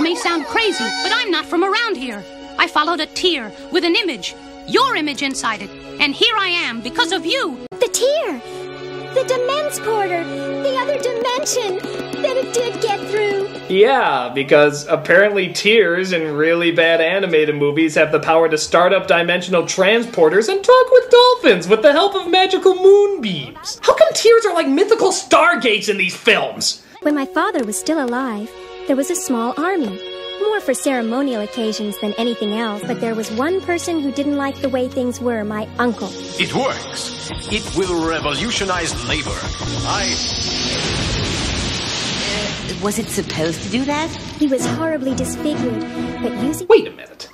may sound crazy, but I'm not from around here. I followed a tear with an image, your image inside it, and here I am because of you. The tear! The Dimensporter! The other dimension! That it did get through! Yeah, because apparently tears in really bad animated movies have the power to start up dimensional transporters and talk with dolphins with the help of magical moonbeams. How come tears are like mythical stargates in these films? When my father was still alive, there was a small army. More for ceremonial occasions than anything else, but there was one person who didn't like the way things were, my uncle. It works. It will revolutionize labor. Was it supposed to do that? He was horribly disfigured, but using— Wait a minute.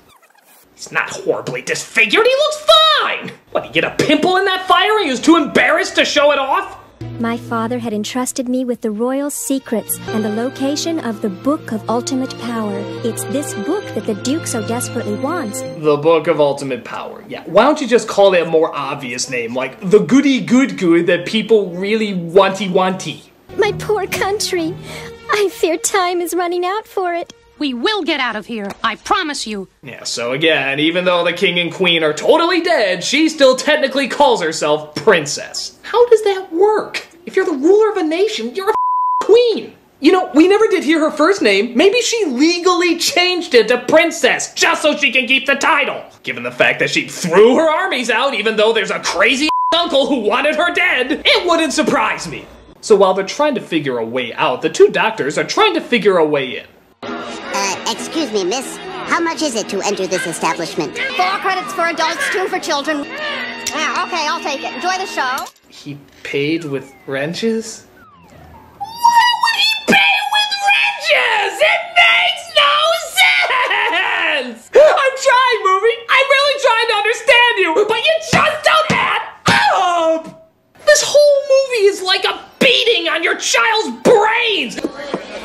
He's not horribly disfigured, he looks fine! What, he get a pimple in that fire and he was too embarrassed to show it off? My father had entrusted me with the royal secrets and the location of the Book of Ultimate Power. It's this book that the Duke so desperately wants. The Book of Ultimate Power. Yeah, why don't you just call it a more obvious name, like the Goody Good Good that people really wanty. My poor country. I fear time is running out for it. We will get out of here, I promise you. Yeah, so again, even though the king and queen are totally dead, she still technically calls herself princess. How does that work? If you're the ruler of a nation, you're a queen. You know, we never did hear her first name. Maybe she legally changed it to princess just so she can keep the title. Given the fact that she threw her armies out even though there's a crazy uncle who wanted her dead, it wouldn't surprise me. So while they're trying to figure a way out, the two doctors are trying to figure a way in. Excuse me, miss. How much is it to enter this establishment? 4 credits for adults, 2 for children. Yeah, okay, I'll take it. Enjoy the show. He paid with wrenches? Why would he pay with wrenches? It makes no sense! I'm trying, movie. I'm really trying to understand you, but you just don't add up! This whole movie is like a beating on your child's brains!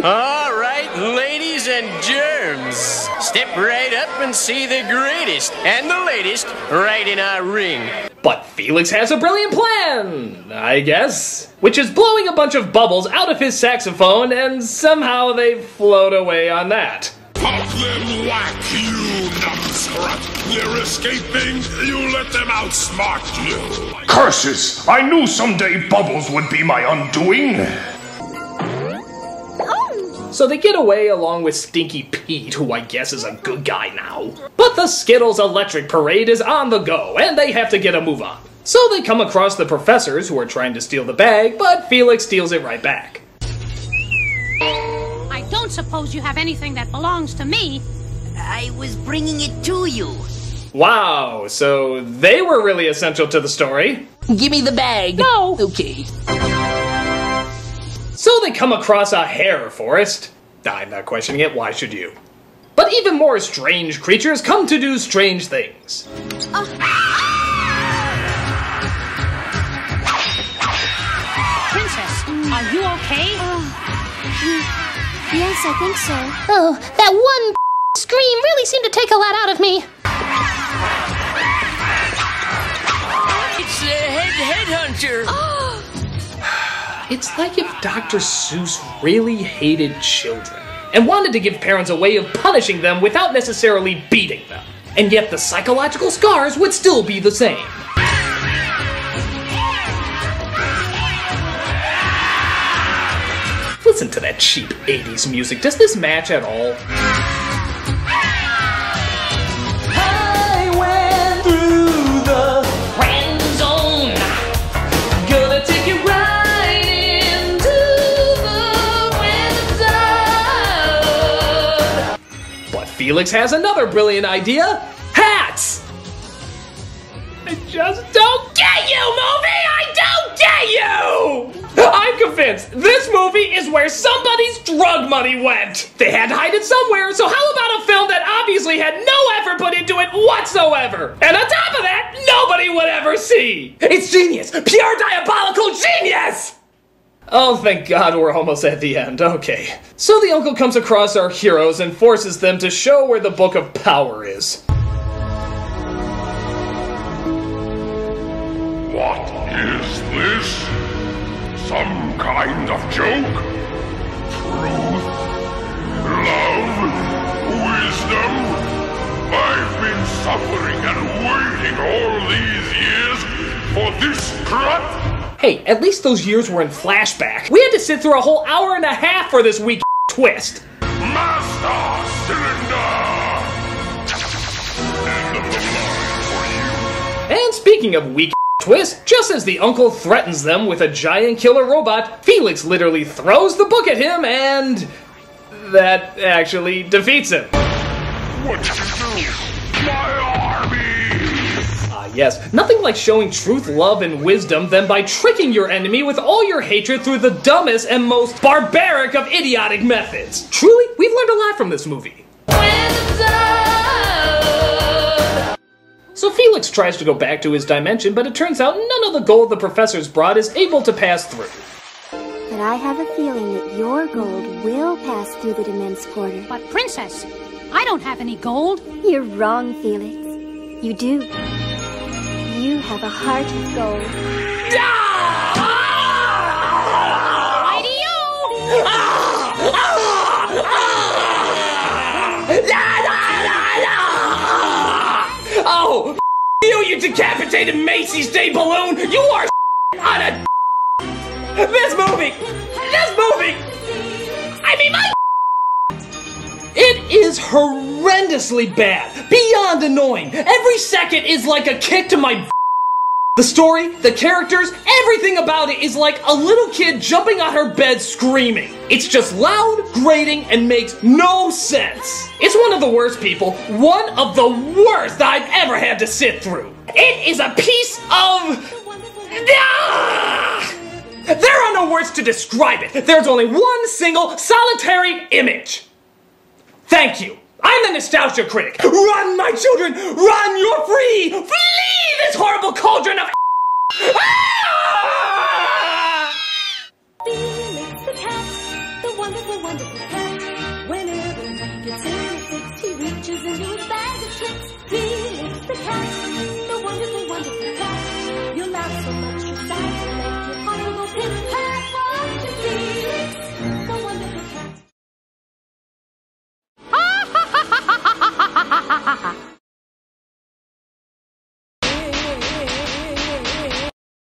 All right, ladies and germs, step right up and see the greatest and the latest right in our ring. But Felix has a brilliant plan, I guess, which is blowing a bunch of bubbles out of his saxophone, and somehow they float away on that. Pop them whack, you numbskull! They're escaping, you let them outsmart you! Curses! I knew someday bubbles would be my undoing! So they get away along with Stinky Pete, who I guess is a good guy now. But the Skittles Electric Parade is on the go, and they have to get a move on. So they come across the professors who are trying to steal the bag, but Felix steals it right back. I don't suppose you have anything that belongs to me. I was bringing it to you. Wow, so they were really essential to the story. Give me the bag. No. Okay. So they come across a hare forest. I'm not questioning it, why should you? But even more strange creatures come to do strange things. Princess, are you okay? Yes, I think so. Oh, that one scream really seemed to take a lot out of me. It's the headhunter. It's like if Dr. Seuss really hated children and wanted to give parents a way of punishing them without necessarily beating them. And yet the psychological scars would still be the same. Listen to that cheap 80s music. Does this match at all? I went through the friend zone. Gonna take you right into the friend zone. But Felix has another brilliant idea. Hats! I just don't get you, movie! I don't get you! I'm convinced this movie is where somebody's drug money went. They had to hide it somewhere, so how about a film that obviously had no effort put into it whatsoever? And on top of that, nobody would ever see. It's genius! Pure diabolical genius! Oh, thank God we're almost at the end. Okay. So the uncle comes across our heroes and forces them to show where the Book of Power is. What is this? Some kind of joke? Truth? Love? suffering and waiting all these years for this crap? Hey, at least those years were in flashback. We had to sit through a whole hour and a half for this weak twist. Master Cylinder! End of the line for you. And speaking of weak twist, just as the uncle threatens them with a giant killer robot, Felix literally throws the book at him and that actually defeats him. What did you do? My army! Yes, nothing like showing truth, love, and wisdom than by tricking your enemy with all your hatred through the dumbest and most barbaric of idiotic methods. Truly, we've learned a lot from this movie. So Felix tries to go back to his dimension, but it turns out none of the gold the professor's brought is able to pass through. But I have a feeling that your gold will pass through the Demence Quarter. But Princess, I don't have any gold. You're wrong, Felix. You do. You have a heart of gold. Oh, you decapitated Macy's Day Balloon! You are on a This movie! I mean, my It is horrendously bad, beyond annoying. Every second is like a kick to my The story, the characters, everything about it is like a little kid jumping on her bed screaming. It's just loud, grating, and makes no sense. It's one of the worst, people. One of the worst I've ever had to sit through. It is a piece of... There are no words to describe it. There's only one single, solitary image. Thank you. I'm the Nostalgia Critic. Run, my children! Run! You're free! Flee this horrible cauldron of...